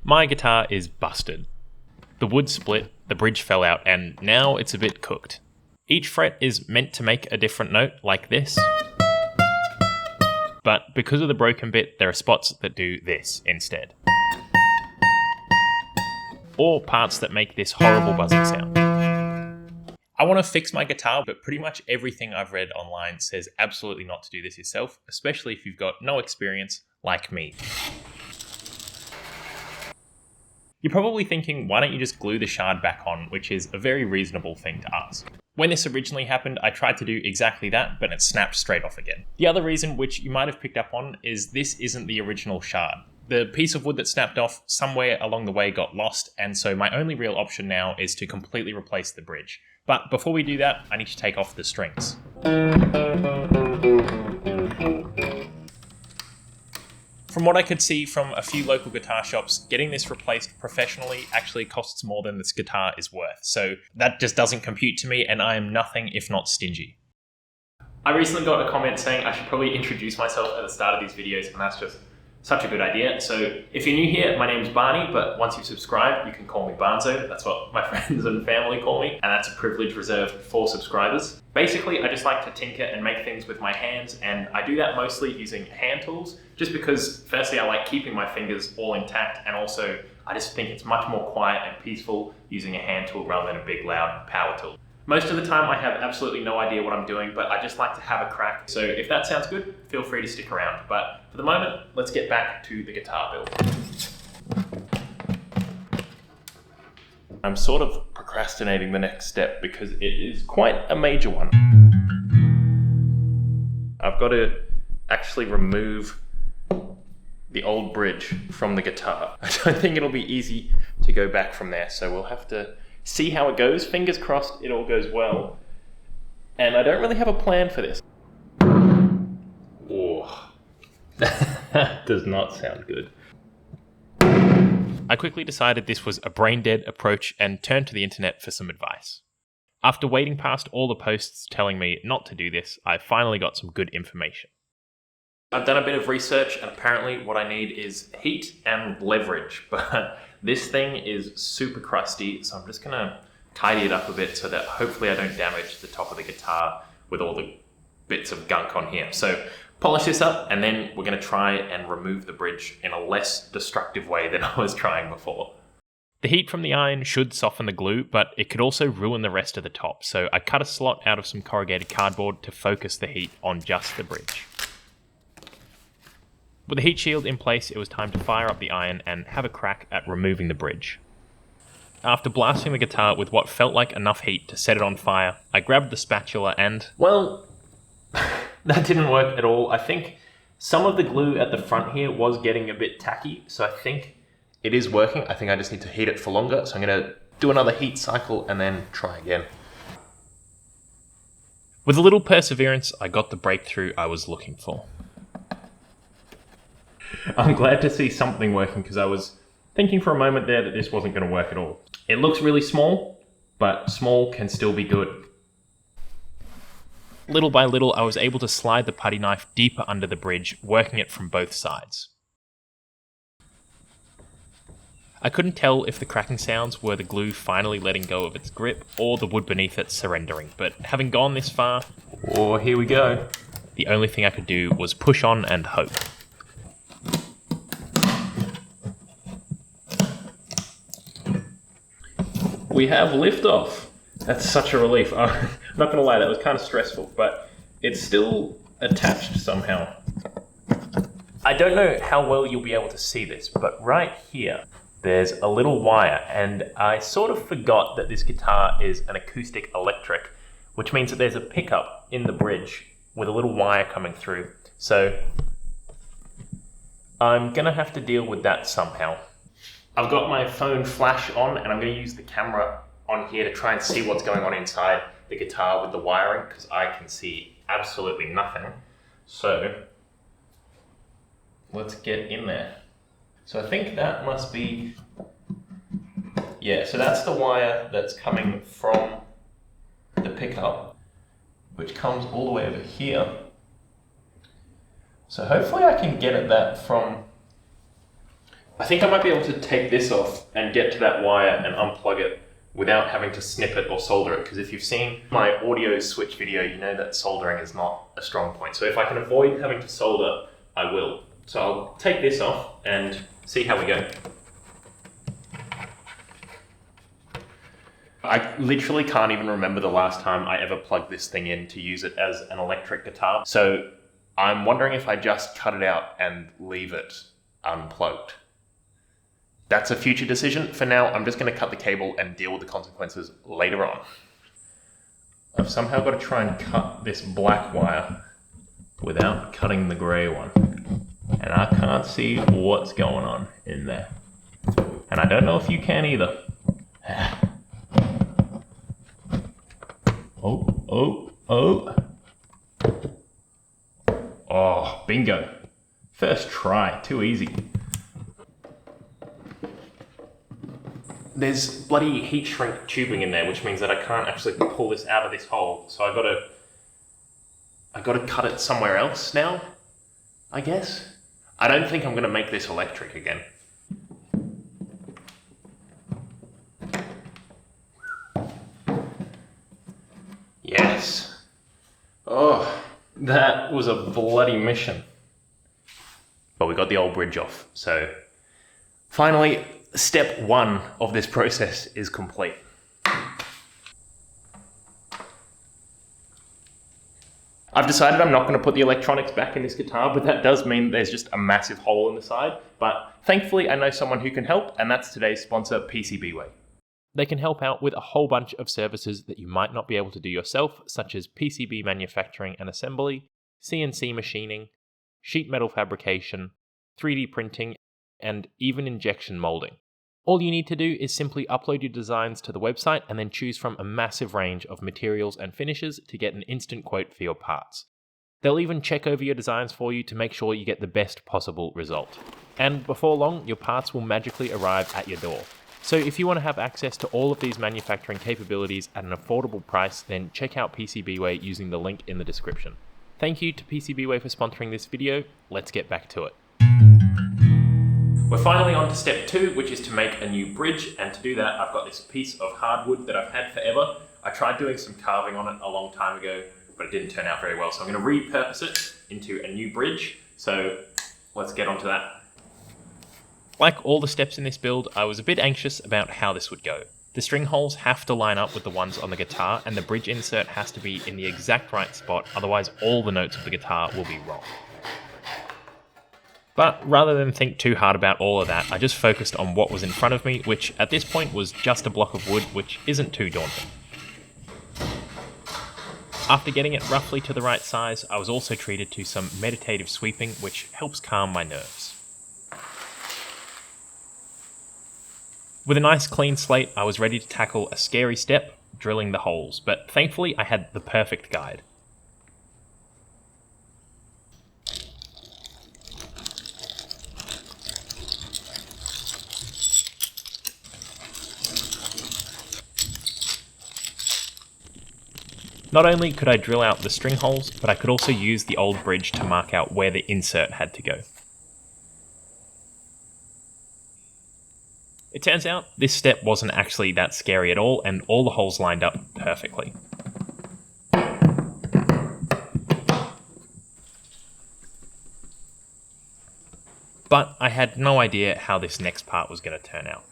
My guitar is busted. The wood split, the bridge fell out, and now it's a bit cooked. Each fret is meant to make a different note, like this. But because of the broken bit, there are spots that do this instead. Or parts that make this horrible buzzing sound. I want to fix my guitar, but pretty much everything I've read online says absolutely not to do this yourself, especially if you've got no experience like me. You're probably thinking, why don't you just glue the shard back on, which is a very reasonable thing to ask. When this originally happened, I tried to do exactly that, but it snapped straight off again. The other reason, which you might have picked up on, is this isn't the original shard. The piece of wood that snapped off somewhere along the way got lost, and so my only real option now is to completely replace the bridge. But before we do that, I need to take off the strings. From what I could see from a few local guitar shops, getting this replaced professionally actually costs more than this guitar is worth, so that just doesn't compute to me, and I am nothing if not stingy. I recently got a comment saying I should probably introduce myself at the start of these videos, and that's just such a good idea. So if you're new here, my name's Barney, but once you've subscribed, you can call me Barnzo. That's what my friends and family call me, and that's a privilege reserved for subscribers. Basically, I just like to tinker and make things with my hands, and I do that mostly using hand tools, just because firstly, I like keeping my fingers all intact, and also I just think it's much more quiet and peaceful using a hand tool rather than a big loud power tool. Most of the time I have absolutely no idea what I'm doing, but I just like to have a crack. So if that sounds good, feel free to stick around. But for the moment, let's get back to the guitar build. I'm sort of procrastinating the next step because it is quite a major one. I've got to actually remove the old bridge from the guitar. I don't think it'll be easy to go back from there, so we'll have to see how it goes. Fingers crossed it all goes well. And I don't really have a plan for this. Oh, that does not sound good. I quickly decided this was a brain-dead approach and turned to the internet for some advice. After wading past all the posts telling me not to do this, I finally got some good information. I've done a bit of research, and apparently what I need is heat and leverage, but this thing is super crusty, so I'm just gonna tidy it up a bit so that hopefully I don't damage the top of the guitar with all the bits of gunk on here. So polish this up, and then we're gonna try and remove the bridge in a less destructive way than I was trying before. The heat from the iron should soften the glue, but it could also ruin the rest of the top, so I cut a slot out of some corrugated cardboard to focus the heat on just the bridge. With the heat shield in place, it was time to fire up the iron and have a crack at removing the bridge. After blasting the guitar with what felt like enough heat to set it on fire, I grabbed the spatula and, well, that didn't work at all. I think some of the glue at the front here was getting a bit tacky, so I think it is working. I think I just need to heat it for longer, so I'm going to do another heat cycle and then try again. With a little perseverance, I got the breakthrough I was looking for. I'm glad to see something working because I was thinking for a moment there that this wasn't going to work at all. It looks really small, but small can still be good. Little by little, I was able to slide the putty knife deeper under the bridge, working it from both sides. I couldn't tell if the cracking sounds were the glue finally letting go of its grip or the wood beneath it surrendering, but having gone this far, oh, here we go. The only thing I could do was push on and hope. We have liftoff. That's such a relief. I'm not going to lie, that was kind of stressful, but it's still attached somehow. I don't know how well you'll be able to see this, but right here, there's a little wire, and I sort of forgot that this guitar is an acoustic electric, which means that there's a pickup in the bridge with a little wire coming through. So I'm going to have to deal with that somehow. I've got my phone flash on, and I'm going to use the camera on here to try and see what's going on inside the guitar with the wiring, because I can see absolutely nothing. So let's get in there. So I think that must be, yeah, so that's the wire that's coming from the pickup, which comes all the way over here. So hopefully I can get at that from I think I might be able to take this off and get to that wire and unplug it without having to snip it or solder it, because if you've seen my audio switch video, you know that soldering is not a strong point. So if I can avoid having to solder, I will. So I'll take this off and see how we go. I literally can't even remember the last time I ever plugged this thing in to use it as an electric guitar. So I'm wondering if I just cut it out and leave it unplugged. That's a future decision. For now, I'm just going to cut the cable and deal with the consequences later on. I've somehow got to try and cut this black wire without cutting the grey one. And I can't see what's going on in there. And I don't know if you can either. Oh, bingo. First try, too easy. There's bloody heat shrink tubing in there, which means that I can't actually pull this out of this hole. So I gotta cut it somewhere else now, I guess. I don't think I'm gonna make this electric again. Yes. Oh, that was a bloody mission. But we got the old bridge off, so finally, step 1 of this process is complete. I've decided I'm not going to put the electronics back in this guitar, but that does mean there's just a massive hole in the side. But thankfully, I know someone who can help, and that's today's sponsor, PCBWay. They can help out with a whole bunch of services that you might not be able to do yourself, such as PCB manufacturing and assembly, CNC machining, sheet metal fabrication, 3D printing, and even injection molding. All you need to do is simply upload your designs to the website and then choose from a massive range of materials and finishes to get an instant quote for your parts. They'll even check over your designs for you to make sure you get the best possible result. And before long, your parts will magically arrive at your door. So if you want to have access to all of these manufacturing capabilities at an affordable price, then check out PCBWay using the link in the description. Thank you to PCBWay for sponsoring this video. Let's get back to it. We're finally on to step 2, which is to make a new bridge, and to do that I've got this piece of hardwood that I've had forever. I tried doing some carving on it a long time ago, but it didn't turn out very well, so I'm going to repurpose it into a new bridge. So let's get onto that. Like all the steps in this build, I was a bit anxious about how this would go. The string holes have to line up with the ones on the guitar, and the bridge insert has to be in the exact right spot, otherwise all the notes of the guitar will be wrong. But rather than think too hard about all of that, I just focused on what was in front of me, which at this point was just a block of wood, which isn't too daunting. After getting it roughly to the right size, I was also treated to some meditative sweeping, which helps calm my nerves. With a nice clean slate, I was ready to tackle a scary step, drilling the holes, but thankfully I had the perfect guide. Not only could I drill out the string holes, but I could also use the old bridge to mark out where the insert had to go. It turns out this step wasn't actually that scary at all, and all the holes lined up perfectly. But I had no idea how this next part was going to turn out.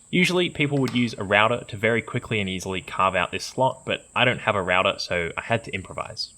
Usually people would use a router to very quickly and easily carve out this slot, but I don't have a router, so I had to improvise.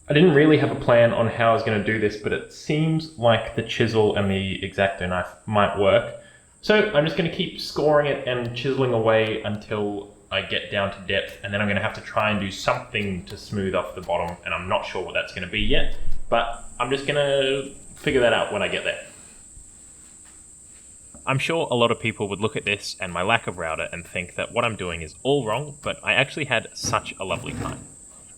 I didn't really have a plan on how I was going to do this, but it seems like the chisel and the X-Acto knife might work. So I'm just going to keep scoring it and chiseling away until I get down to depth, and then I'm going to have to try and do something to smooth off the bottom, and I'm not sure what that's going to be yet, but I'm just going to figure that out when I get there. I'm sure a lot of people would look at this and my lack of router and think that what I'm doing is all wrong, but I actually had such a lovely time.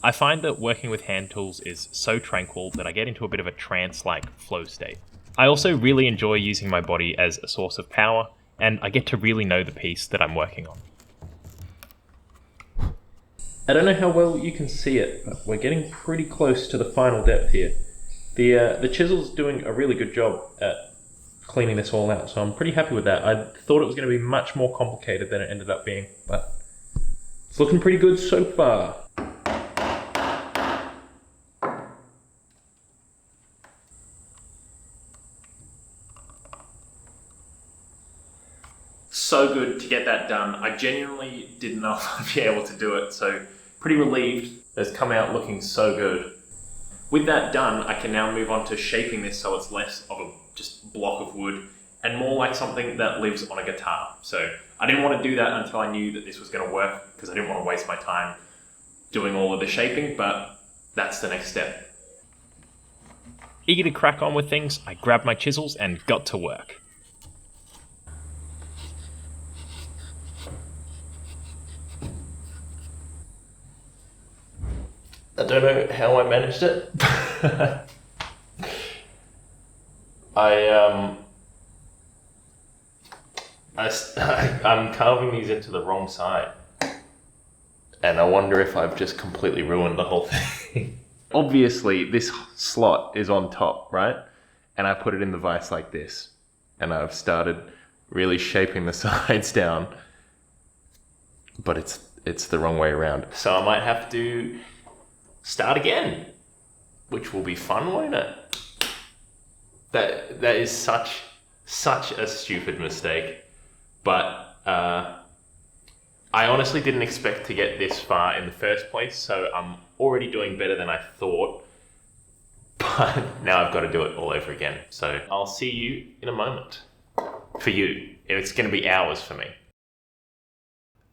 I find that working with hand tools is so tranquil that I get into a bit of a trance-like flow state. I also really enjoy using my body as a source of power. and I get to really know the piece that I'm working on. I don't know how well you can see it, but we're getting pretty close to the final depth here. The chisel's doing a really good job at cleaning this all out, so I'm pretty happy with that. I thought it was going to be much more complicated than it ended up being, but it's looking pretty good so far. So good to get that done. I genuinely didn't know if I'd be able to do it, so pretty relieved. It's come out looking so good. With that done, I can now move on to shaping this so it's less of a just block of wood and more like something that lives on a guitar. So I didn't want to do that until I knew that this was going to work, because I didn't want to waste my time doing all of the shaping, but that's the next step. Eager to crack on with things, I grabbed my chisels and got to work. I don't know how I managed it. I'm carving these into the wrong side, and I wonder if I've just completely ruined the whole thing. Obviously, this slot is on top, right? And I put it in the vise like this, and I've started really shaping the sides down, but it's the wrong way around. So I might have to start again, which will be fun, won't it? That is such a stupid mistake, but I honestly didn't expect to get this far in the first place, so I'm already doing better than I thought, but now I've got to do it all over again. So I'll see you in a moment. For you, it's going to be hours for me.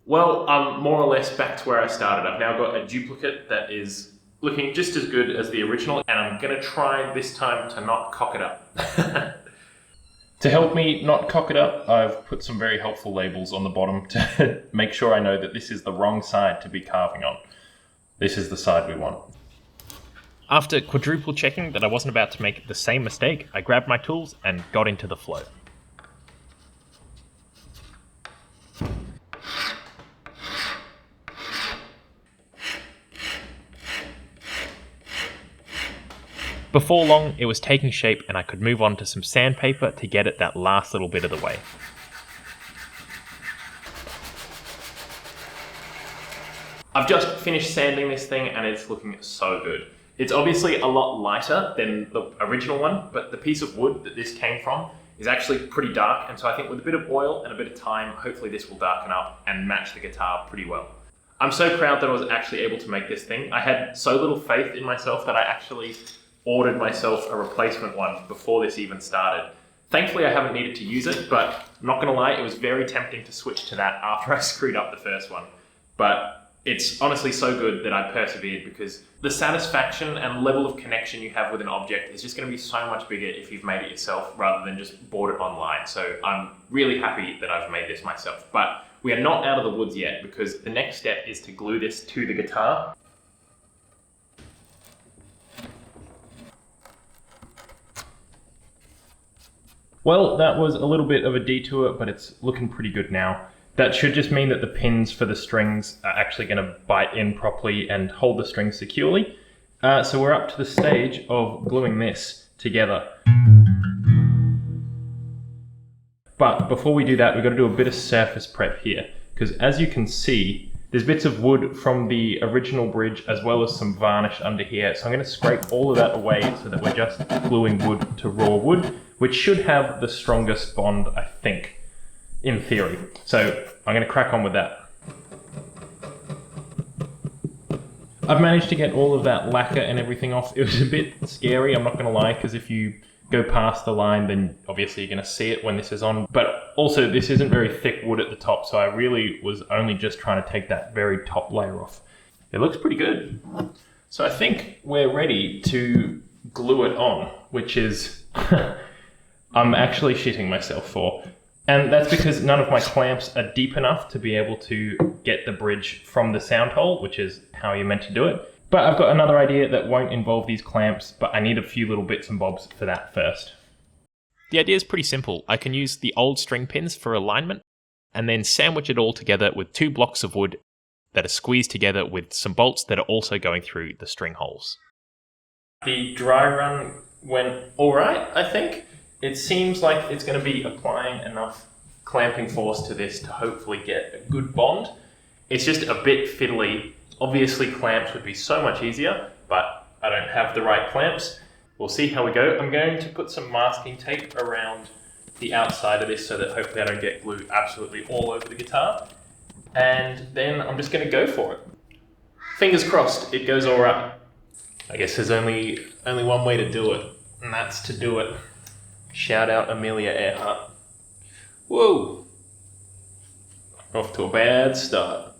Well, I'm more or less back to where I started. I've now got a duplicate that is looking just as good as the original, and I'm going to try this time to not cock it up. To help me not cock it up, I've put some very helpful labels on the bottom to make sure I know that this is the wrong side to be carving on. This is the side we want. After quadruple checking that I wasn't about to make the same mistake, I grabbed my tools and got into the flow. Before long, it was taking shape and I could move on to some sandpaper to get it that last little bit of the way. I've just finished sanding this thing and it's looking so good. It's obviously a lot lighter than the original one, but the piece of wood that this came from is actually pretty dark, and so I think with a bit of oil and a bit of time, hopefully this will darken up and match the guitar pretty well. I'm so proud that I was actually able to make this thing. I had so little faith in myself that I actually ordered myself a replacement one before this even started. Thankfully, I haven't needed to use it, but I'm not gonna lie, it was very tempting to switch to that after I screwed up the first one. But it's honestly so good that I persevered, because the satisfaction and level of connection you have with an object is just gonna be so much bigger if you've made it yourself rather than just bought it online. So I'm really happy that I've made this myself. But we are not out of the woods yet, because the next step is to glue this to the guitar. Well, that was a little bit of a detour, but it's looking pretty good now. That should just mean that the pins for the strings are actually going to bite in properly and hold the strings securely. So we're up to the stage of gluing this together. But before we do that, we've got to do a bit of surface prep here, because as you can see, there's bits of wood from the original bridge as well as some varnish under here. So I'm going to scrape all of that away so that we're just gluing wood to raw wood, which should have the strongest bond, I think, in theory. So I'm going to crack on with that. I've managed to get all of that lacquer and everything off. It was a bit scary, I'm not going to lie, because if you go past the line, then obviously you're going to see it when this is on. But also, this isn't very thick wood at the top, so I really was only just trying to take that very top layer off. It looks pretty good. So I think we're ready to glue it on, which is I'm actually shitting myself for. And that's because none of my clamps are deep enough to be able to get the bridge from the sound hole, which is how you're meant to do it. But I've got another idea that won't involve these clamps, but I need a few little bits and bobs for that first. The idea is pretty simple. I can use the old string pins for alignment and then sandwich it all together with 2 blocks of wood that are squeezed together with some bolts that are also going through the string holes. The dry run went alright, I think. It seems like it's going to be applying enough clamping force to this to hopefully get a good bond. It's just a bit fiddly. Obviously clamps would be so much easier, but I don't have the right clamps. We'll see how we go. I'm going to put some masking tape around the outside of this so that hopefully I don't get glue absolutely all over the guitar. And then I'm just going to go for it. Fingers crossed it goes alright. I guess there's only one way to do it, and that's to do it. Shout out Amelia Earhart. Whoa! Off to a bad start.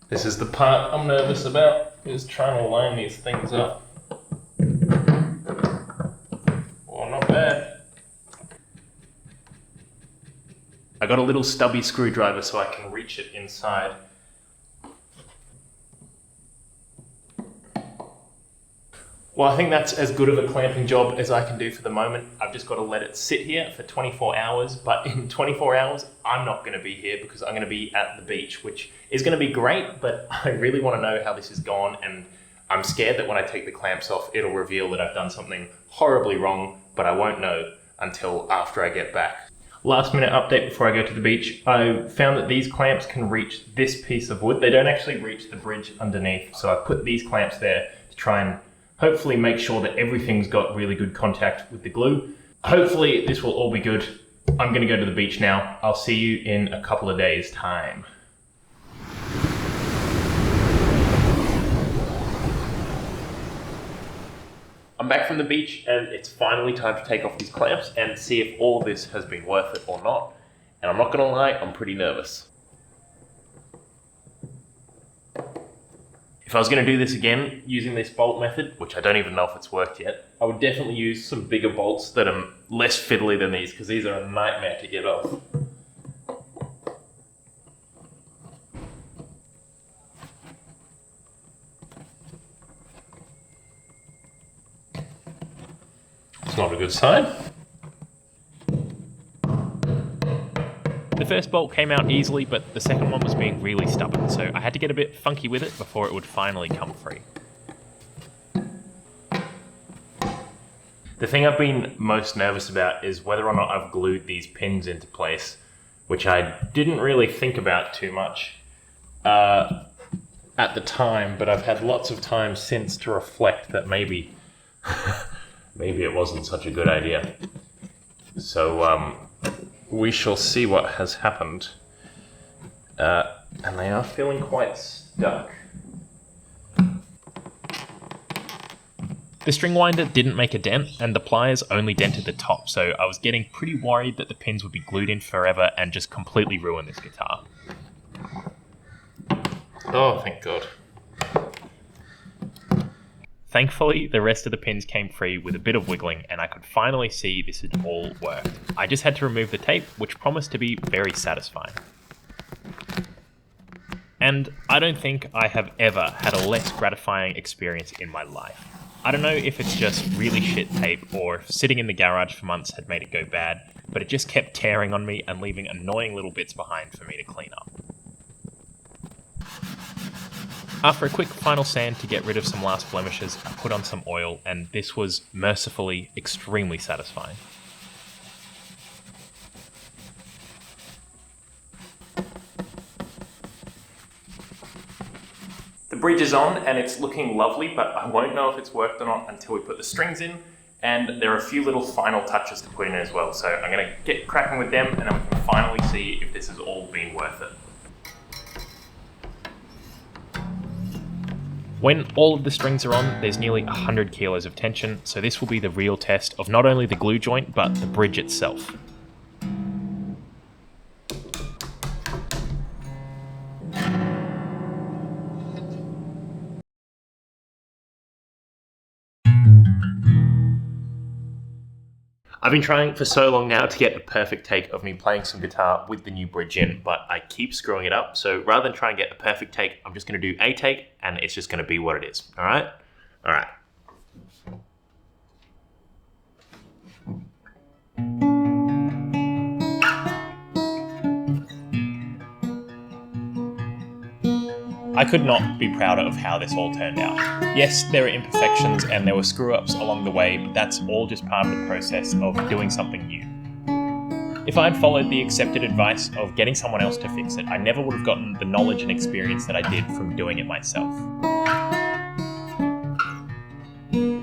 This is the part I'm nervous about, is trying to line these things up. Oh, not bad. I got a little stubby screwdriver so I can reach it inside. Well, I think that's as good of a clamping job as I can do for the moment. I've just got to let it sit here for 24 hours, but in 24 hours, I'm not going to be here because I'm going to be at the beach, which is going to be great, but I really want to know how this has gone, and I'm scared that when I take the clamps off, it'll reveal that I've done something horribly wrong, but I won't know until after I get back. Last minute update before I go to the beach. I found that these clamps can reach this piece of wood. They don't actually reach the bridge underneath, so I've put these clamps there to try and hopefully make sure that everything's got really good contact with the glue. Hopefully this will all be good. I'm gonna go to the beach now. I'll see you in a couple of days' time. I'm back from the beach and it's finally time to take off these clamps and see if all this has been worth it or not. And I'm not gonna lie, I'm pretty nervous. If I was going to do this again using this bolt method, which I don't even know if it's worked yet, I would definitely use some bigger bolts that are less fiddly than these, because these are a nightmare to get off. It's not a good sign. The first bolt came out easily, but the second one was being really stubborn, so I had to get a bit funky with it before it would finally come free. The thing I've been most nervous about is whether or not I've glued these pins into place, which I didn't really think about too much at the time, but I've had lots of time since to reflect that maybe it wasn't such a good idea. So, we shall see what has happened. And they are feeling quite stuck. The string winder didn't make a dent, and the pliers only dented the top, so I was getting pretty worried that the pins would be glued in forever and just completely ruin this guitar. Oh, thank God. Thankfully, the rest of the pins came free with a bit of wiggling, and I could finally see this had all worked. I just had to remove the tape, which promised to be very satisfying. And I don't think I have ever had a less gratifying experience in my life. I don't know if it's just really shit tape, or if sitting in the garage for months had made it go bad, but it just kept tearing on me and leaving annoying little bits behind for me to clean up. After a quick final sand to get rid of some last blemishes, I put on some oil, and this was mercifully extremely satisfying. The bridge is on and it's looking lovely, but I won't know if it's worked or not until we put the strings in, and there are a few little final touches to put in as well, so I'm going to get cracking with them and then we can finally see if this has all been worth it. When all of the strings are on, there's nearly 100 kilos of tension, so this will be the real test of not only the glue joint, but the bridge itself. I've been trying for so long now to get a perfect take of me playing some guitar with the new bridge in, but I keep screwing it up. So rather than try and get a perfect take, I'm just going to do a take, and it's just going to be what it is. All right? All right. I could not be prouder of how this all turned out. Yes, there are imperfections and there were screw-ups along the way, but that's all just part of the process of doing something new. If I'd followed the accepted advice of getting someone else to fix it, I never would have gotten the knowledge and experience that I did from doing it myself.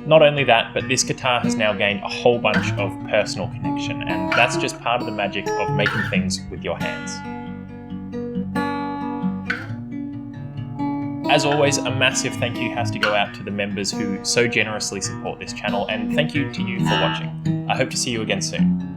Not only that, but this guitar has now gained a whole bunch of personal connection, and that's just part of the magic of making things with your hands. As always, a massive thank you has to go out to the members who so generously support this channel, and thank you to you for watching. I hope to see you again soon.